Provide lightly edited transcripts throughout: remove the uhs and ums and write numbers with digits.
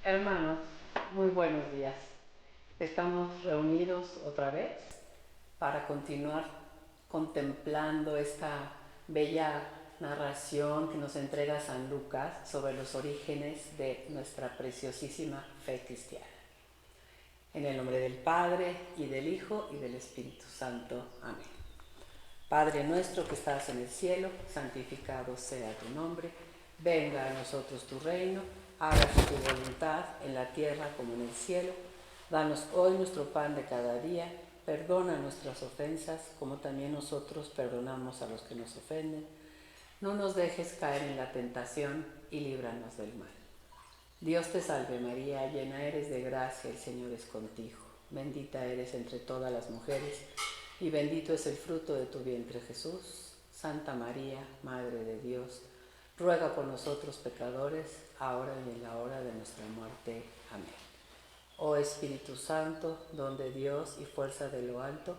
Hermanos, muy buenos días. Estamos reunidos otra vez para continuar contemplando esta bella narración que nos entrega San Lucas sobre los orígenes de nuestra preciosísima fe cristiana. En el nombre del Padre, y del Hijo, y del Espíritu Santo. Amén. Padre nuestro que estás en el cielo, santificado sea tu nombre. Venga a nosotros tu reino, hágase tu voluntad en la tierra como en el cielo. Danos hoy nuestro pan de cada día. Perdona nuestras ofensas, como también nosotros perdonamos a los que nos ofenden. No nos dejes caer en la tentación y líbranos del mal. Dios te salve María, llena eres de gracia, el Señor es contigo. Bendita eres entre todas las mujeres, y bendito es el fruto de tu vientre Jesús. Santa María, Madre de Dios, ruega por nosotros pecadores, ahora y en la hora de nuestra muerte. Amén. Oh Espíritu Santo, don de Dios y fuerza de lo alto,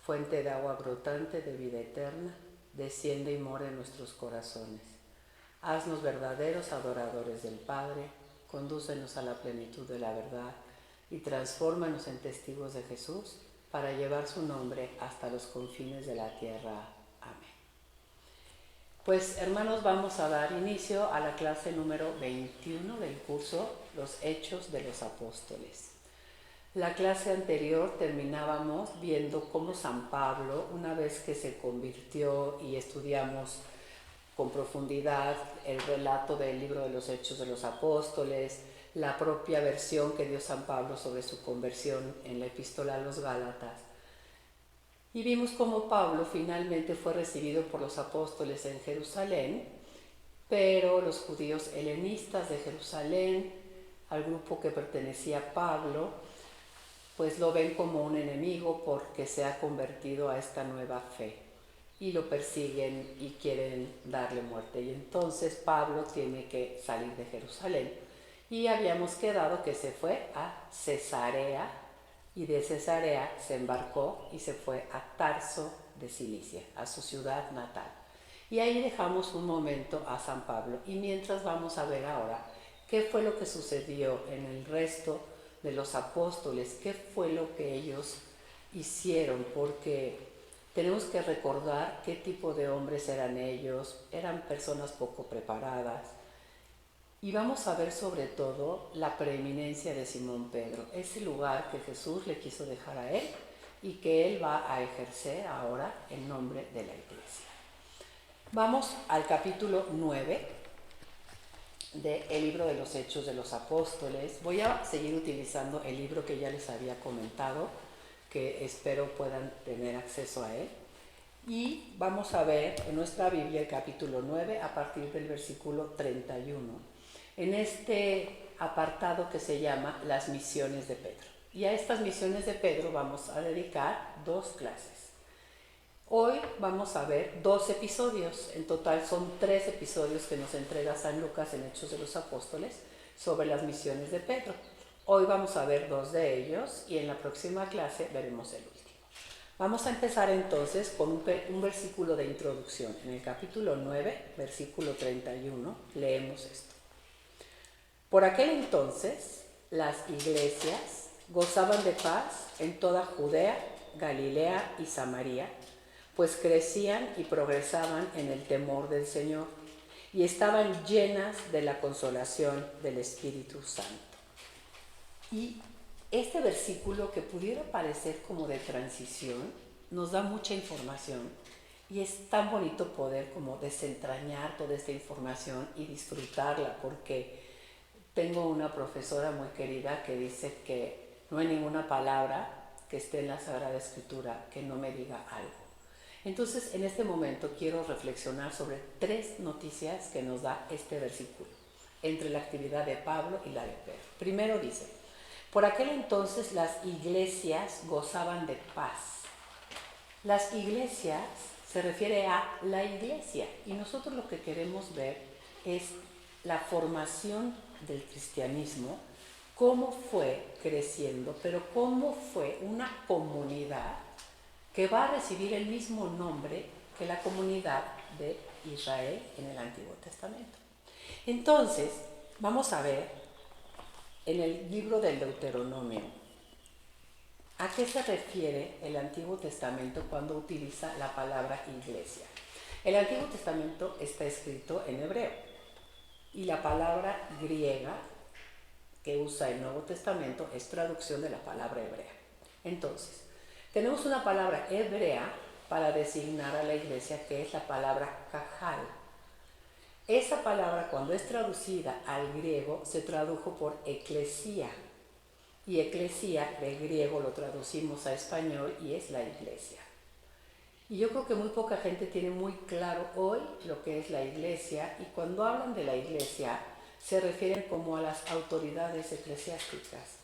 fuente de agua brotante de vida eterna, desciende y mora en nuestros corazones. Haznos verdaderos adoradores del Padre, condúcenos a la plenitud de la verdad y transfórmanos en testigos de Jesús para llevar su nombre hasta los confines de la tierra. Amén. Pues hermanos, vamos a dar inicio a la clase número 21 del curso Los Hechos de los Apóstoles. La clase anterior terminábamos viendo cómo San Pablo, una vez que se convirtió y estudiamos con profundidad el relato del libro de los Hechos de los Apóstoles, la propia versión que dio San Pablo sobre su conversión en la epístola a los Gálatas. Y vimos cómo Pablo finalmente fue recibido por los apóstoles en Jerusalén, pero los judíos helenistas de Jerusalén, al grupo que pertenecía a Pablo, pues lo ven como un enemigo porque se ha convertido a esta nueva fe y lo persiguen y quieren darle muerte. Y entonces Pablo tiene que salir de Jerusalén y habíamos quedado que se fue a Cesarea y de Cesarea se embarcó y se fue a Tarso de Cilicia, a su ciudad natal. Y ahí dejamos un momento a San Pablo y mientras vamos a ver ahora qué fue lo que sucedió en el resto de los apóstoles, qué fue lo que ellos hicieron, porque tenemos que recordar qué tipo de hombres eran ellos. Eran personas poco preparadas. Y vamos a ver sobre todo la preeminencia de Simón Pedro, ese lugar que Jesús le quiso dejar a él y que él va a ejercer ahora en nombre de la Iglesia. Vamos al capítulo 9 del libro de los Hechos de los Apóstoles. Voy a seguir utilizando el libro que ya les había comentado, que espero puedan tener acceso a él. Y vamos a ver en nuestra Biblia el capítulo 9 a partir del versículo 31, en este apartado que se llama las misiones de Pedro. Y a estas misiones de Pedro vamos a dedicar 2 clases. Hoy vamos a ver 2 episodios, en total son 3 episodios que nos entrega San Lucas en Hechos de los Apóstoles sobre las misiones de Pedro. Hoy vamos a ver 2 de ellos y en la próxima clase veremos el último. Vamos a empezar entonces con un versículo de introducción. En el capítulo 9, versículo 31, leemos esto. Por aquel entonces, las iglesias gozaban de paz en toda Judea, Galilea y Samaria, pues crecían y progresaban en el temor del Señor y estaban llenas de la consolación del Espíritu Santo. Y este versículo, que pudiera parecer como de transición, nos da mucha información y es tan bonito poder como desentrañar toda esta información y disfrutarla, porque tengo una profesora muy querida que dice que no hay ninguna palabra que esté en la Sagrada Escritura que no me diga algo. Entonces, en este momento quiero reflexionar sobre 3 noticias que nos da este versículo, entre la actividad de Pablo y la de Pedro. Primero dice, por aquel entonces las iglesias gozaban de paz. Las iglesias se refiere a la iglesia y nosotros lo que queremos ver es la formación del cristianismo, cómo fue creciendo, pero cómo fue una comunidad que va a recibir el mismo nombre que la comunidad de Israel en el Antiguo Testamento. Entonces, vamos a ver en el libro del Deuteronomio, ¿a qué se refiere el Antiguo Testamento cuando utiliza la palabra iglesia? El Antiguo Testamento está escrito en hebreo y la palabra griega que usa el Nuevo Testamento es traducción de la palabra hebrea. Entonces, tenemos una palabra hebrea para designar a la iglesia que es la palabra kahal. Esa palabra, cuando es traducida al griego, se tradujo por eclesía. Y eclesía del griego lo traducimos a español y es la iglesia. Y yo creo que muy poca gente tiene muy claro hoy lo que es la iglesia, y cuando hablan de la iglesia se refieren como a las autoridades eclesiásticas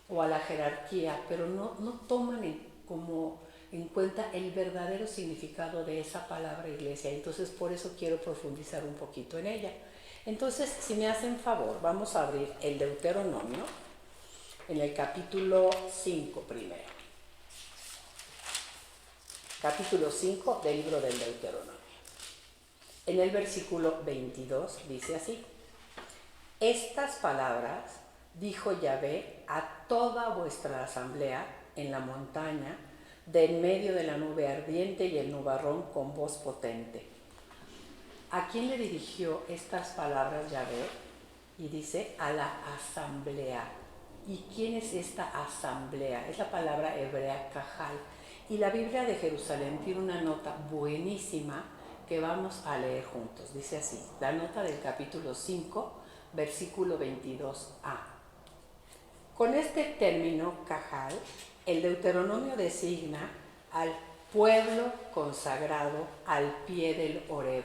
o a la jerarquía, pero no toman en cuenta el verdadero significado de esa palabra iglesia. Entonces por eso quiero profundizar un poquito en ella. Entonces, si me hacen favor, vamos a abrir el Deuteronomio en el capítulo 5 primero. Capítulo 5 del libro del Deuteronomio. En el versículo 22 dice así: estas palabras dijo Yahvé a toda vuestra asamblea en la montaña, de en medio de la nube ardiente y el nubarrón con voz potente. ¿A quién le dirigió estas palabras Yahvé? Y dice a la asamblea. ¿Y quién es esta asamblea? Es la palabra hebrea kahal. Y la Biblia de Jerusalén tiene una nota buenísima que vamos a leer juntos. Dice así, la nota del capítulo 5, versículo 22a. Con este término kahal, el Deuteronomio designa al pueblo consagrado al pie del Horeb.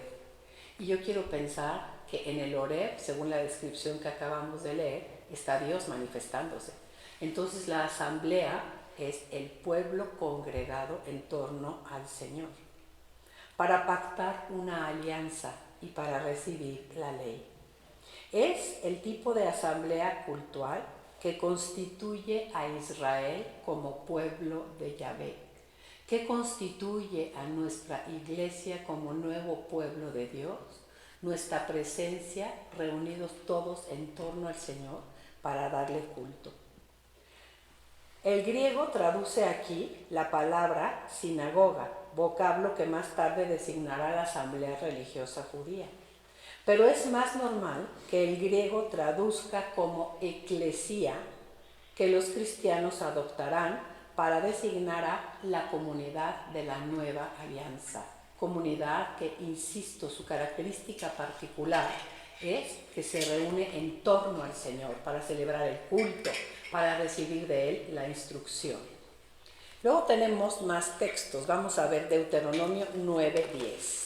Y yo quiero pensar que en el Horeb, según la descripción que acabamos de leer, está Dios manifestándose. Entonces la asamblea es el pueblo congregado en torno al Señor, para pactar una alianza y para recibir la ley. Es el tipo de asamblea cultural que constituye a Israel como pueblo de Yahvé, que constituye a nuestra iglesia como nuevo pueblo de Dios, nuestra presencia reunidos todos en torno al Señor para darle culto. El griego traduce aquí la palabra sinagoga, vocablo que más tarde designará la asamblea religiosa judía. Pero es más normal que el griego traduzca como eclesía, que los cristianos adoptarán para designar a la comunidad de la nueva alianza. Comunidad que, insisto, su característica particular es que se reúne en torno al Señor para celebrar el culto, para recibir de Él la instrucción. Luego tenemos más textos. Vamos a ver Deuteronomio 9:10.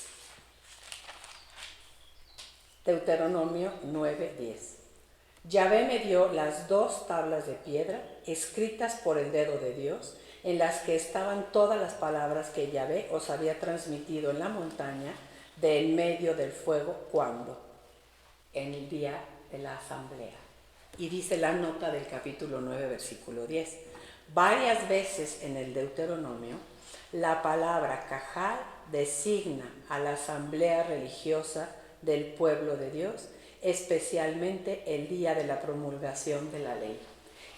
Deuteronomio 9:10. Yahvé me dio las 2 tablas de piedra escritas por el dedo de Dios, en las que estaban todas las palabras que Yahvé os había transmitido en la montaña de en medio del fuego. ¿Cuándo? En el día de la asamblea. Y dice la nota del capítulo 9, versículo 10. Varias veces en el Deuteronomio, la palabra kahal designa a la asamblea religiosa del pueblo de Dios, especialmente el día de la promulgación de la ley.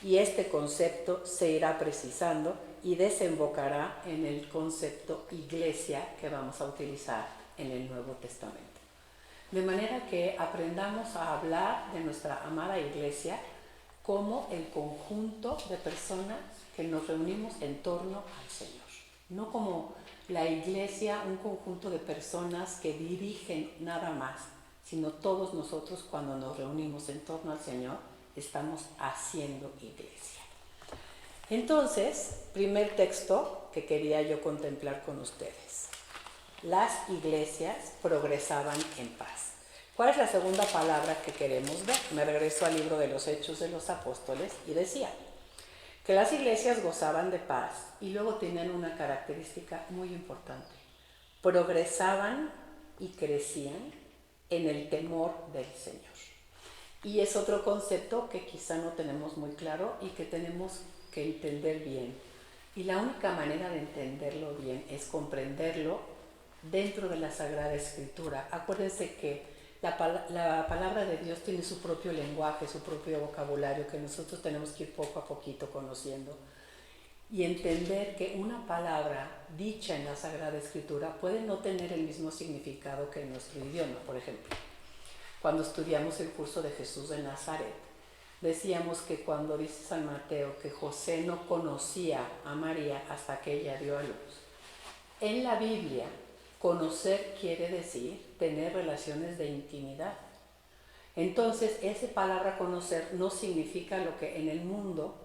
Y este concepto se irá precisando y desembocará en el concepto iglesia que vamos a utilizar en el Nuevo Testamento. De manera que aprendamos a hablar de nuestra amada iglesia como el conjunto de personas que nos reunimos en torno al Señor, no como la iglesia, un conjunto de personas que dirigen nada más, sino todos nosotros cuando nos reunimos en torno al Señor estamos haciendo iglesia. Entonces, primer texto que quería yo contemplar con ustedes. Las iglesias progresaban en paz. ¿Cuál es la segunda palabra que queremos ver? Me regreso al libro de los Hechos de los Apóstoles y decía que las iglesias gozaban de paz y luego tenían una característica muy importante. Progresaban y crecían en el temor del Señor. Y es otro concepto que quizá no tenemos muy claro y que tenemos que entender bien. Y la única manera de entenderlo bien es comprenderlo dentro de la Sagrada Escritura. Acuérdense que La palabra de Dios tiene su propio lenguaje, su propio vocabulario que nosotros tenemos que ir poco a poquito conociendo y entender que una palabra dicha en la Sagrada Escritura puede no tener el mismo significado que en nuestro idioma. Por ejemplo, cuando estudiamos el curso de Jesús de Nazaret, decíamos que cuando dice San Mateo que José no conocía a María hasta que ella dio a luz, en la Biblia conocer quiere decir tener relaciones de intimidad. Entonces, esa palabra conocer no significa lo que en el mundo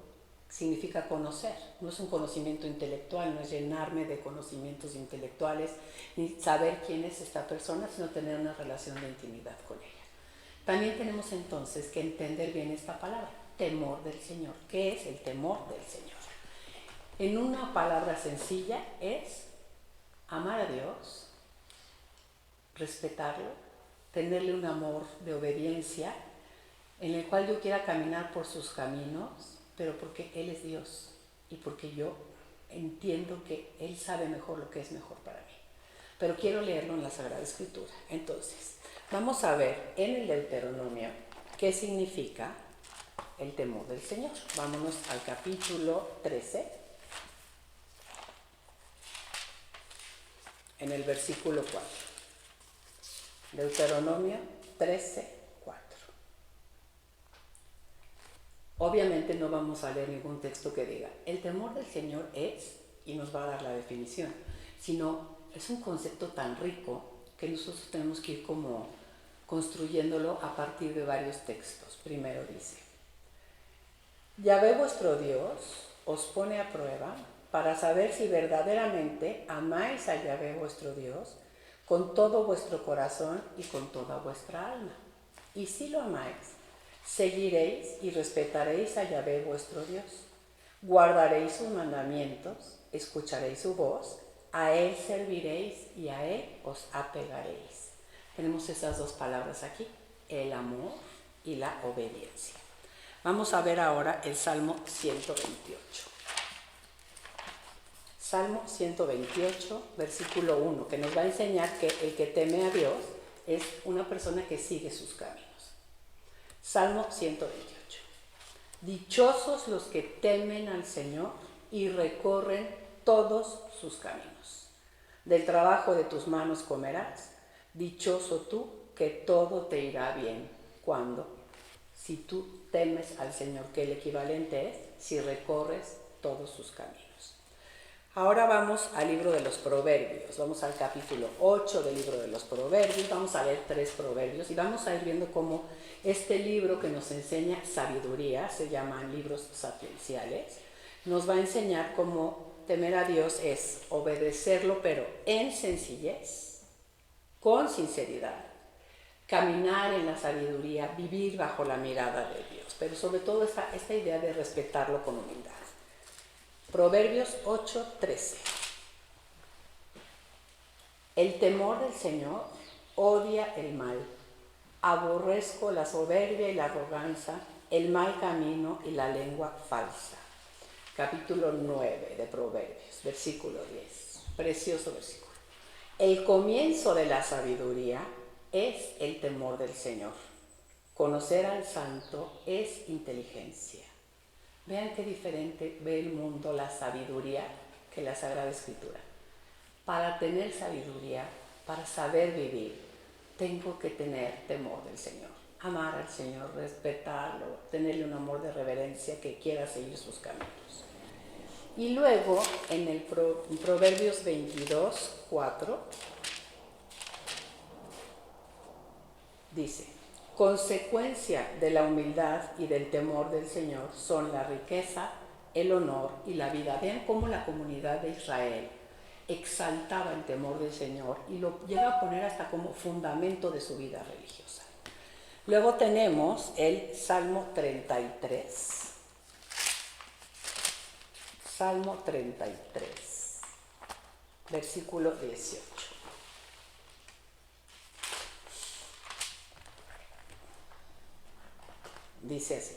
significa conocer. No es un conocimiento intelectual, no es llenarme de conocimientos intelectuales, ni saber quién es esta persona, sino tener una relación de intimidad con ella. También tenemos entonces que entender bien esta palabra, temor del Señor. ¿Qué es el temor del Señor? En una palabra sencilla es amar a Dios, respetarlo, tenerle un amor de obediencia en el cual yo quiera caminar por sus caminos, pero porque Él es Dios y porque yo entiendo que Él sabe mejor lo que es mejor para mí. Pero quiero leerlo en la Sagrada Escritura. Entonces, vamos a ver en el Deuteronomio qué significa el temor del Señor. Vámonos al capítulo 13, en el versículo 4. Deuteronomio 13, 4. Obviamente no vamos a leer ningún texto que diga, el temor del Señor es, y nos va a dar la definición, sino es un concepto tan rico que nosotros tenemos que ir como construyéndolo a partir de varios textos. Primero dice, Yahvé vuestro Dios os pone a prueba para saber si verdaderamente amáis a Yahvé vuestro Dios con todo vuestro corazón y con toda vuestra alma. Y si lo amáis, seguiréis y respetaréis a Yahvé vuestro Dios. Guardaréis sus mandamientos, escucharéis su voz, a Él serviréis y a Él os apegaréis. Tenemos esas dos palabras aquí, el amor y la obediencia. Vamos a ver ahora el Salmo 128. Salmo 128, versículo 1, que nos va a enseñar que el que teme a Dios es una persona que sigue sus caminos. Salmo 128. Dichosos los que temen al Señor y recorren todos sus caminos. Del trabajo de tus manos comerás. Dichoso tú que todo te irá bien. ¿Cuándo? Si tú temes al Señor, que el equivalente es si recorres todos sus caminos. Ahora vamos al libro de los Proverbios, vamos al capítulo 8 del libro de los Proverbios, vamos a leer 3 proverbios y vamos a ir viendo cómo este libro que nos enseña sabiduría, se llaman libros sapienciales, nos va a enseñar cómo temer a Dios es obedecerlo, pero en sencillez, con sinceridad, caminar en la sabiduría, vivir bajo la mirada de Dios, pero sobre todo esta idea de respetarlo con humildad. Proverbios 8:13. El temor del Señor odia el mal. Aborrezco la soberbia y la arrogancia, el mal camino y la lengua falsa. Capítulo 9 de Proverbios, versículo 10. Precioso versículo. El comienzo de la sabiduría es el temor del Señor. Conocer al santo es inteligencia. Vean qué diferente ve el mundo la sabiduría que la Sagrada Escritura. Para tener sabiduría, para saber vivir, tengo que tener temor del Señor. Amar al Señor, respetarlo, tenerle un amor de reverencia que quiera seguir sus caminos. Y luego, en el Proverbios 22:4, dice, consecuencia de la humildad y del temor del Señor son la riqueza, el honor y la vida. Vean cómo la comunidad de Israel exaltaba el temor del Señor y lo llega a poner hasta como fundamento de su vida religiosa. Luego tenemos el Salmo 33. Salmo 33, versículo 18. Dice así,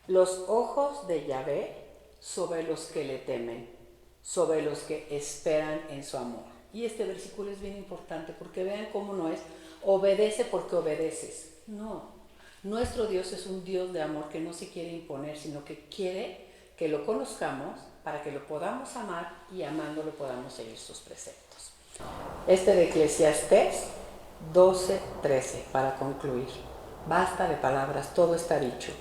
los ojos de Yahvé sobre los que le temen, sobre los que esperan en su amor. Y este versículo es bien importante porque vean cómo no es obedece porque obedeces. No, nuestro Dios es un Dios de amor que no se quiere imponer, sino que quiere que lo conozcamos para que lo podamos amar y amándolo podamos seguir sus preceptos. Este de Eclesiastés 12:13, para concluir. Basta de palabras, todo está dicho.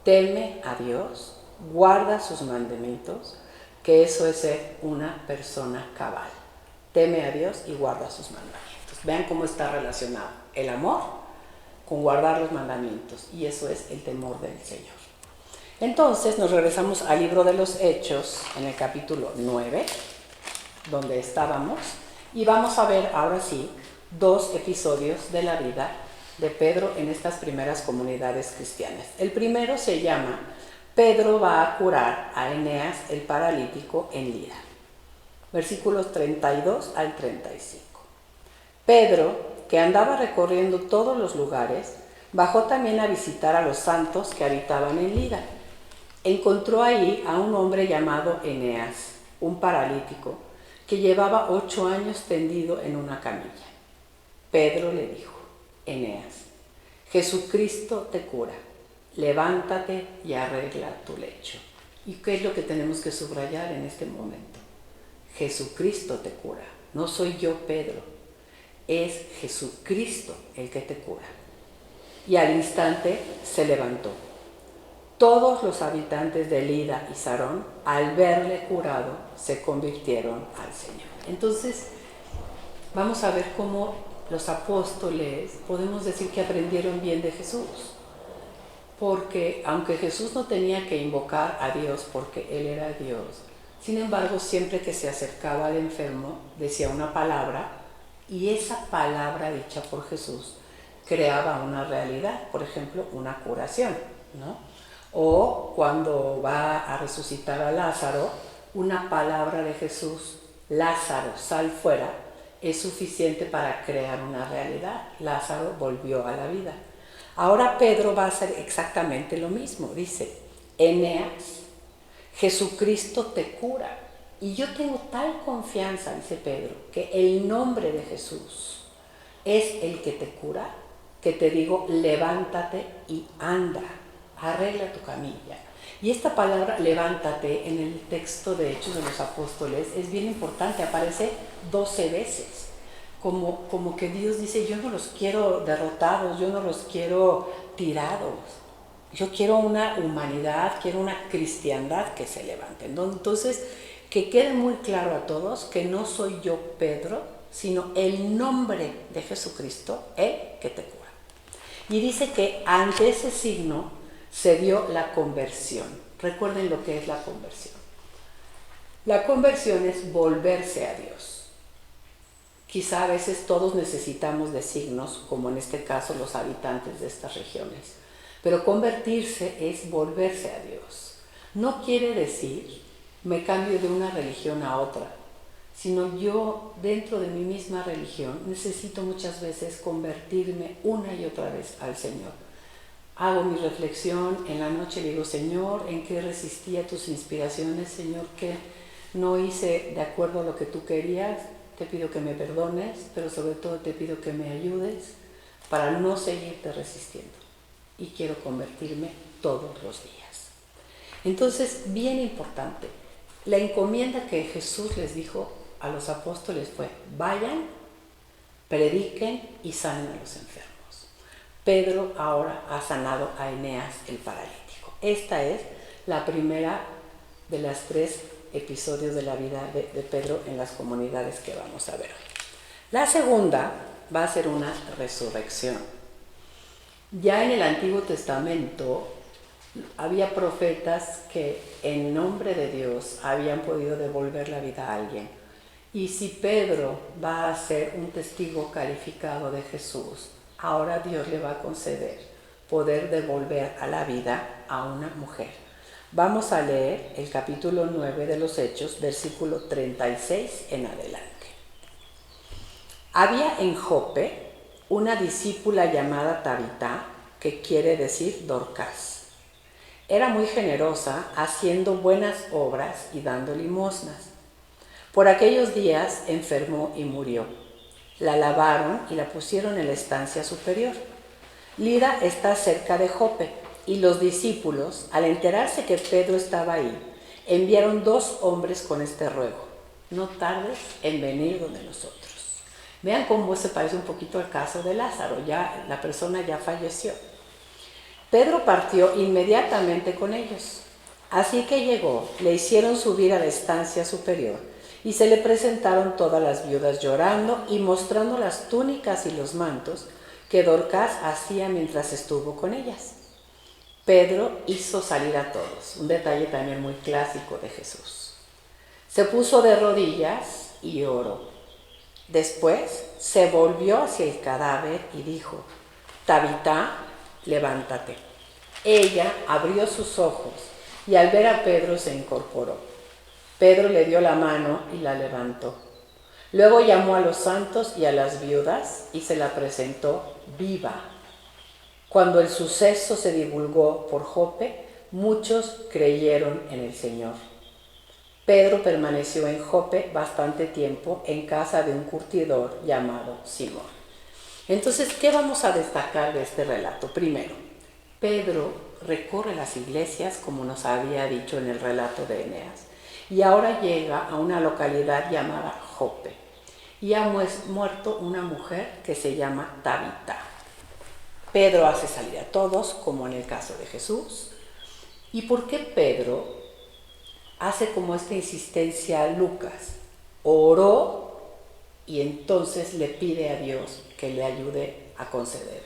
Teme a Dios, guarda sus mandamientos, que eso es ser una persona cabal. Teme a Dios y guarda sus mandamientos. Vean cómo está relacionado el amor con guardar los mandamientos, y eso es el temor del Señor. Entonces nos regresamos al libro de los Hechos, en el capítulo 9, donde estábamos, y vamos a ver ahora sí 2 episodios de la vida de Pedro en estas primeras comunidades cristianas. El primero se llama Pedro va a curar a Eneas el paralítico en Lida. Versículos 32 al 35. Pedro, que andaba recorriendo todos los lugares, bajó también a visitar a los santos que habitaban en Lida. Encontró ahí a un hombre llamado Eneas, un paralítico, que llevaba 8 años tendido en una camilla. Pedro le dijo: Eneas, Jesucristo te cura, levántate y arregla tu lecho. ¿Y qué es lo que tenemos que subrayar en este momento? Jesucristo te cura, no soy yo, Pedro, es Jesucristo el que te cura. Y al instante se levantó. Todos los habitantes de Lida y Sarón, al verle curado, se convirtieron al Señor. Entonces, vamos a ver cómo los apóstoles podemos decir que aprendieron bien de Jesús. Porque aunque Jesús no tenía que invocar a Dios porque Él era Dios, sin embargo, siempre que se acercaba al enfermo, decía una palabra, y esa palabra dicha por Jesús creaba una realidad, por ejemplo, una curación, ¿no? O cuando va a resucitar a Lázaro, una palabra de Jesús, Lázaro, sal fuera, es suficiente para crear una realidad. Lázaro volvió a la vida. Ahora Pedro va a hacer exactamente lo mismo. Dice: Eneas, Jesucristo te cura. Y yo tengo tal confianza, dice Pedro, que el nombre de Jesús es el que te cura, que te digo, levántate y anda, arregla tu camilla. Y esta palabra levántate en el texto de Hechos de los Apóstoles es bien importante, aparece 12 veces. Como que Dios dice: yo no los quiero derrotados, yo no los quiero tirados, yo quiero una humanidad, quiero una cristiandad que se levante. Entonces, que quede muy claro a todos que no soy yo, Pedro, sino el nombre de Jesucristo, el que te cura. Y dice que ante ese signo se dio la conversión. Recuerden lo que es la conversión. La conversión es volverse a Dios. Quizá a veces todos necesitamos de signos, como en este caso los habitantes de estas regiones. Pero convertirse es volverse a Dios. No quiere decir me cambio de una religión a otra, sino yo dentro de mi misma religión necesito muchas veces convertirme una y otra vez al Señor. Hago mi reflexión en la noche, le digo: Señor, ¿en qué resistí a tus inspiraciones? Señor, ¿qué no hice de acuerdo a lo que tú querías? Te pido que me perdones, pero sobre todo te pido que me ayudes para no seguirte resistiendo. Y quiero convertirme todos los días. Entonces, bien importante, la encomienda que Jesús les dijo a los apóstoles fue: vayan, prediquen y sanen a los enfermos. Pedro ahora ha sanado a Eneas el paralítico. Esta es la primera de las 3 episodios de la vida de Pedro en las comunidades que vamos a ver hoy. La segunda va a ser una resurrección. Ya en el Antiguo Testamento había profetas que en nombre de Dios habían podido devolver la vida a alguien. Y si Pedro va a ser un testigo calificado de Jesús, ahora Dios le va a conceder poder devolver a la vida a una mujer. Vamos a leer el capítulo 9 de los Hechos, versículo 36 en adelante. Había en Jope una discípula llamada Tabita, que quiere decir Dorcas. Era muy generosa, haciendo buenas obras y dando limosnas. Por aquellos días enfermó y murió. La lavaron y la pusieron en la estancia superior. Lida está cerca de Jope, y los discípulos, al enterarse que Pedro estaba ahí, enviaron 2 hombres con este ruego: no tardes en venir donde nosotros. Vean cómo se parece un poquito al caso de Lázaro, ya la persona ya falleció. Pedro partió inmediatamente con ellos. Así que llegó, le hicieron subir a la estancia superior y se le presentaron todas las viudas llorando y mostrando las túnicas y los mantos que Dorcas hacía mientras estuvo con ellas. Pedro hizo salir a todos, un detalle también muy clásico de Jesús. Se puso de rodillas y oró. Después se volvió hacia el cadáver y dijo: Tabitá, levántate. Ella abrió sus ojos y al ver a Pedro se incorporó. Pedro le dio la mano y la levantó. Luego llamó a los santos y a las viudas y se la presentó viva. Cuando el suceso se divulgó por Jope, muchos creyeron en el Señor. Pedro permaneció en Jope bastante tiempo en casa de un curtidor llamado Simón. Entonces, ¿qué vamos a destacar de este relato? Primero, Pedro recorre las iglesias, como nos había dicho en el relato de Eneas, y ahora llega a una localidad llamada Jope, y ha muerto una mujer que se llama Tabitá. Pedro hace salir a todos, como en el caso de Jesús. ¿Y por qué Pedro hace como esta insistencia a Lucas? Oró y entonces le pide a Dios que le ayude a conceder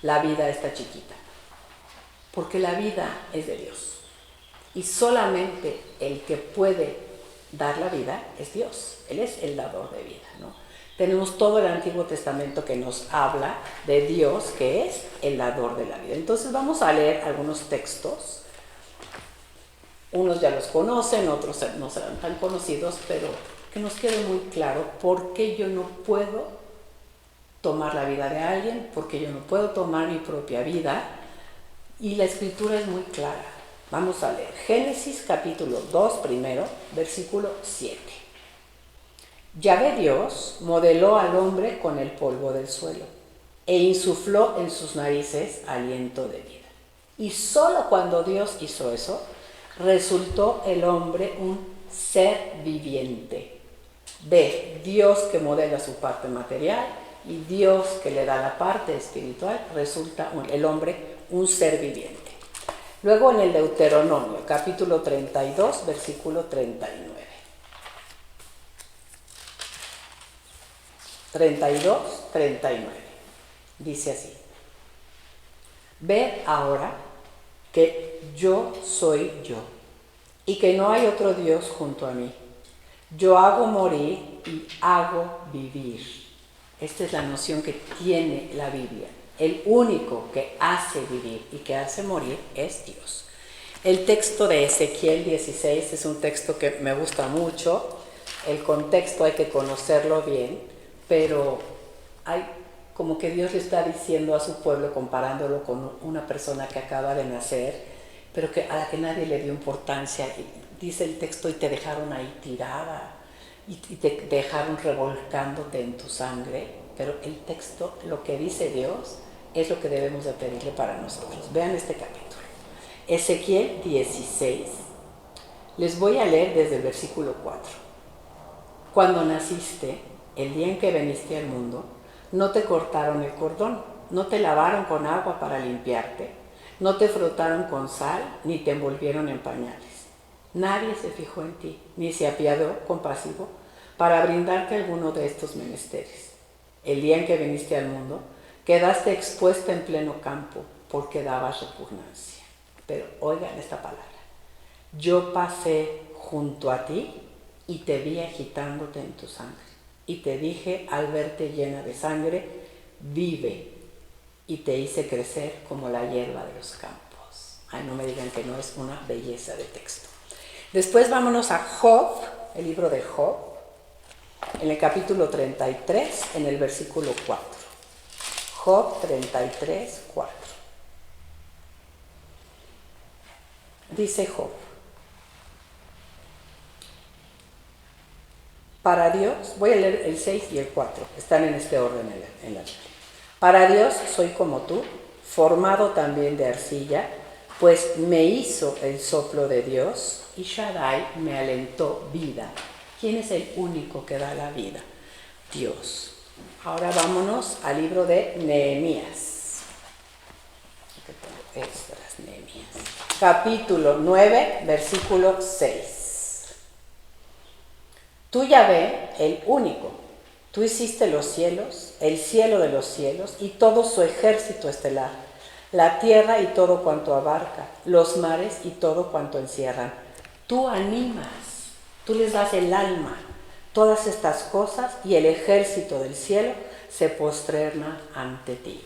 la vida a esta chiquita. Porque la vida es de Dios. Y solamente el que puede dar la vida es Dios. Él es el dador de vida, ¿no? Tenemos todo el Antiguo Testamento que nos habla de Dios, que es el dador de la vida. Entonces vamos a leer algunos textos. Unos ya los conocen, otros no serán tan conocidos, pero que nos quede muy claro por qué yo no puedo tomar la vida de alguien, por qué yo no puedo tomar mi propia vida. Y la Escritura es muy clara. Vamos a leer Génesis capítulo 2 primero, versículo 7. Yahvé Dios modeló al hombre con el polvo del suelo e insufló en sus narices aliento de vida. Y solo cuando Dios hizo eso, resultó el hombre un ser viviente. De Dios que modela su parte material y Dios que le da la parte espiritual, resulta el hombre un ser viviente. Luego en el Deuteronomio, capítulo 32, versículo 39. 32, 39. Dice así: Ved ahora que yo soy yo, y que no hay otro Dios junto a mí. Yo hago morir y hago vivir. Esta es la noción que tiene la Biblia. El único que hace vivir y que hace morir es Dios. El texto de Ezequiel 16 es un texto que me gusta mucho. El contexto hay que conocerlo bien, pero hay como que Dios le está diciendo a su pueblo, comparándolo con una persona que acaba de nacer, pero a la que nadie le dio importancia. Dice el texto: y te dejaron ahí tirada, y te dejaron revolcándote en tu sangre. Pero el texto, lo que dice Dios, es lo que debemos de pedirle para nosotros. Vean este capítulo. Ezequiel 16. Les voy a leer desde el versículo 4. Cuando naciste, el día en que viniste al mundo, no te cortaron el cordón, no te lavaron con agua para limpiarte, no te frotaron con sal, ni te envolvieron en pañales. Nadie se fijó en ti, ni se apiadó compasivo para brindarte alguno de estos menesteres. El día en que viniste al mundo, quedaste expuesta en pleno campo, porque dabas repugnancia. Pero oigan esta palabra: yo pasé junto a ti y te vi agitándote en tu sangre. Y te dije al verte llena de sangre: vive. Y te hice crecer como la hierba de los campos. Ay, no me digan que no es una belleza de texto. Después vámonos a Job, el libro de Job, en el capítulo 33, en el versículo 4. Job 33, 4. Dice Job: Para Dios, voy a leer el 6 y el 4, están en este orden en la Biblia. Para Dios soy como tú, formado también de arcilla, pues me hizo el soplo de Dios y Shaddai me alentó vida. ¿Quién es el único que da la vida? Dios. Ahora vámonos al libro de Nehemías. Aquí tengo extras, Nehemías. Capítulo 9, versículo 6. Tú, Yahvé, el único, tú hiciste los cielos, el cielo de los cielos y todo su ejército estelar, la tierra y todo cuanto abarca, los mares y todo cuanto encierran. Tú animas, tú les das el alma, todas estas cosas, y el ejército del cielo se posterna ante ti.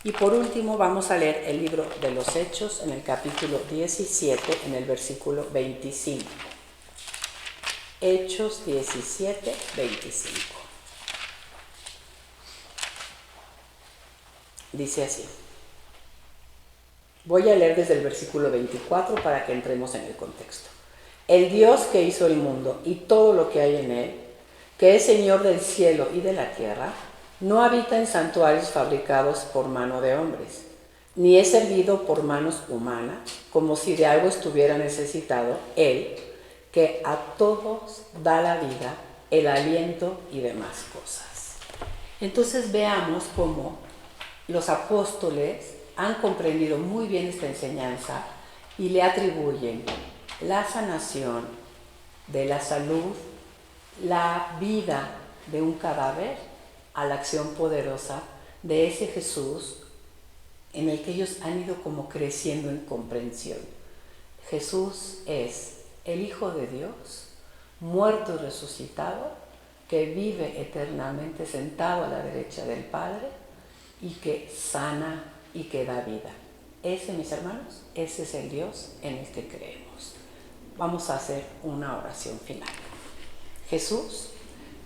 Y por último vamos a leer el libro de los Hechos en el capítulo 17, en el versículo 25. Hechos 17, 25. Dice así. Voy a leer desde el versículo 24 para que entremos en el contexto. El Dios que hizo el mundo y todo lo que hay en él, que es Señor del cielo y de la tierra, no habita en santuarios fabricados por mano de hombres, ni es servido por manos humanas, como si de algo estuviera necesitado Él, que a todos da la vida, el aliento y demás cosas. Entonces veamos cómo los apóstoles han comprendido muy bien esta enseñanza y le atribuyen la sanación de la salud, la vida de un cadáver, a la acción poderosa de ese Jesús en el que ellos han ido como creciendo en comprensión. Jesús es el Hijo de Dios, muerto y resucitado, que vive eternamente sentado a la derecha del Padre y que sana y que da vida. Ese, mis hermanos, ese es el Dios en el que creemos. Vamos a hacer una oración final. Jesús,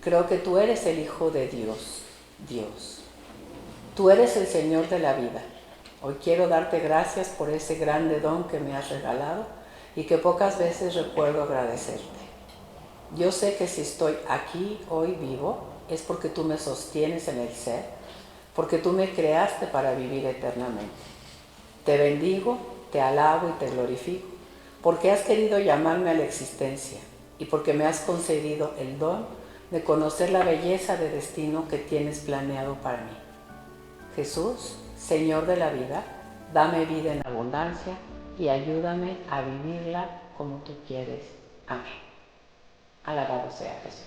creo que tú eres el Hijo de Dios, Dios. Tú eres el Señor de la vida. Hoy quiero darte gracias por ese grande don que me has regalado y que pocas veces recuerdo agradecerte. Yo sé que si estoy aquí hoy vivo es porque tú me sostienes en el ser, porque tú me creaste para vivir eternamente. Te bendigo, te alabo y te glorifico, porque has querido llamarme a la existencia y porque me has concedido el don de conocer la belleza de destino que tienes planeado para mí. Jesús, Señor de la vida, dame vida en abundancia y ayúdame a vivirla como tú quieres. Amén. Alabado sea Jesús.